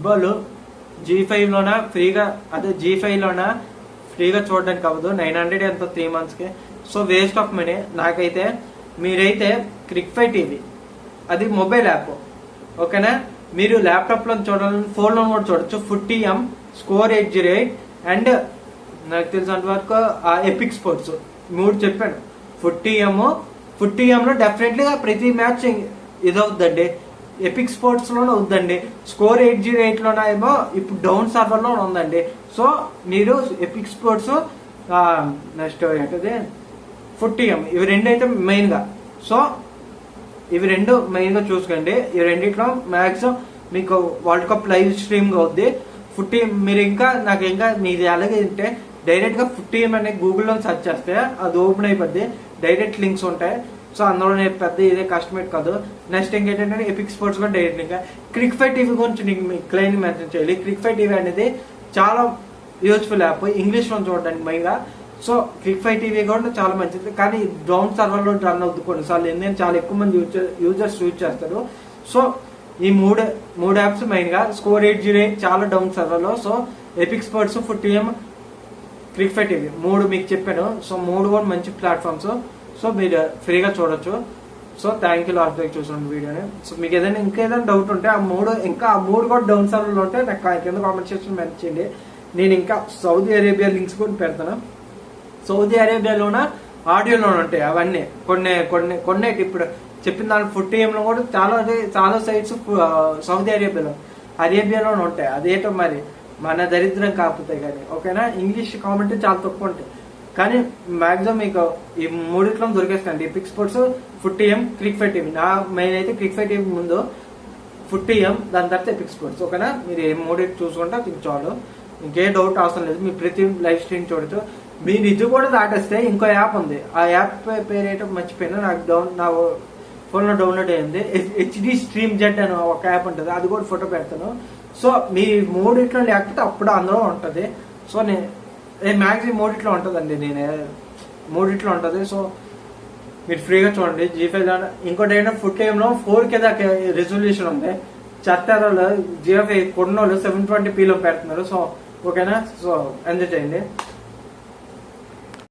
Football G5లోనా ఫ్రీగా, అదే G5లోనా ఫ్రీగా చూడడానికి అవ్వదు. 900 ఎంతో 3 months కి. So waste of money. నాకైతే మీరైతే క్రిక్ఫై టీవీ, అది మొబైల్ యాప్, ఓకేనా. మీరు ల్యాప్టాప్ లో చూడాలని ఫోన్ లో కూడా చూడొచ్చు. FootM స్కోర్ 808 అండ్ నాకు తెలిసినంత వరకు ఎపిక్ స్పోర్ట్స్ 3 చెప్పాను. FootM లో డెఫినెట్లీగా ప్రతి మ్యాచ్ ఇదవుద్దండి. ఎపిక్ స్పోర్ట్స్ లోనే అవుద్దండి. స్కోర్ 808 లోనే ఏమో ఇప్పుడు డౌన్ సర్వర్ లో ఉందండి. సో మీరు ఎపిక్ స్పోర్ట్స్ నెక్స్ట్ ఏంటది FootM, ఇవి రెండు అయితే మెయిన్ గా. సో ఇవి రెండు మెయిన్ గా చూసుకోండి. ఈ రెండిట్లో మ్యాక్సిమం మీకు వరల్డ్ కప్ లైవ్ స్ట్రీమ్ అవుద్ది. మీరు ఇంకా నాకు ఇంకా మీది అలాగే ఉంటే డైరెక్ట్ గా FootM అనే గూగుల్లో సెర్చ్ చేస్తే అది ఓపెన్ అయిపోద్ది. డైరెక్ట్ లింక్స్ ఉంటాయి. సో అందులో పెద్ద ఇదే కస్టమేట్ కాదు. నెక్స్ట్ ఇంకేంటంటే ఎపిక్ స్పోర్ట్స్ కూడా డైరెక్ట్ ఇంకా. క్రిక్ఫై టీవీ గురించి నీకు క్లైన్ మెన్షన్ చేయాలి. క్రిక్ఫై టీవీ అనేది చాలా యూజ్ఫుల్ యాప్, ఇంగ్లీష్ లో చూడడానికి మెయిన్గా. సో క్రిక్ఫై టీవీ కూడా చాలా మంచిది, కానీ డౌన్ సర్వర్ లో రన్ అవుతుంది కొన్నిసార్లు, ఎందుకంటే చాలా ఎక్కువ మంది యూజర్స్ యూజ్ చేస్తారు. సో ఈ మూడు యాప్స్ మెయిన్ గా. స్కోర్ 808 చాలా డౌన్ సర్వర్ లో. So Epic Sports, FootM, Crickfy TV 3 మీకు చెప్పాను. సో 3 కూడా మంచి ప్లాట్ఫామ్స్. సో మీరు ఫ్రీగా చూడొచ్చు. So thank you last week చూసిన వీడియోని. సో మీకు ఏదైనా ఇంకేదైనా డౌట్ ఉంటే ఆ మూడు కూడా డౌన్ సర్వర్ లో ఉంటే నాకు కింద కామెంట్ సెక్షన్ మెన్షన్ చేయండి. నేను ఇంకా సౌదీ అరేబియా లింక్స్ కూడా పెడతాను. సౌదీ అరేబియాలోన ఆడియోలోనే ఉంటాయి అవన్నీ. కొన్ని ఇప్పుడు చెప్పిన దాని FootM లో కూడా చాలా సైట్స్ సౌదీ అరేబియాలోనే ఉంటాయి. అదేటో మరి మన దరిద్రం కాకపోతే కానీ, ఓకేనా. ఇంగ్లీష్ కామెంట్ చాలా తక్కువ ఉంటాయి, కానీ మాక్సిమం మీకు ఈ మూడిట్లో దొరికేస్తాండి. Epic Sports, FootM, Crickfy TV. నా మెయిన్ అయితే క్రిక్ఫై టీవీ ముందు FootM, దాని తర్వాత ఎపిక్ స్పోర్ట్స్, ఓకేనా. మీరు ఏ మూడింటి చూసుకుంటే అది చాలు, ఇంకే డౌట్ అవసరం లేదు. మీ ప్రతి లైవ్ స్ట్రీమ్ చూడొచ్చు. మీరు ఇది కూడా దాటేస్తే ఇంకో యాప్ ఉంది. ఆ యాప్ పేరు ఏంటో మర్చిపోయినా, నాకు నా ఫోన్ లో డౌన్లోడ్ అయ్యింది. HD స్ట్రీమ్ జెట్ అని ఒక యాప్ ఉంటుంది, అది కూడా ఫోటో పెడతాను. సో మీ మూడిట్లో లేకపోతే అప్పుడు అందులో ఉంటుంది. సో నేను మ్యాక్సిమం మూడిట్లో ఉంటుందండి, మూడిట్లో ఉంటుంది. సో మీరు ఫ్రీగా చూడండి. G5 లో ఇంకోటి ఏంటంటే FootM లో 4K దాకా రెజల్యూషన్ ఉంది. చట్టాలలో G5 కొన్నోళ్ళు 720p లో పెడుతున్నారు. సో ఓకేనా. సో ఎంజాయ్ చేయండి.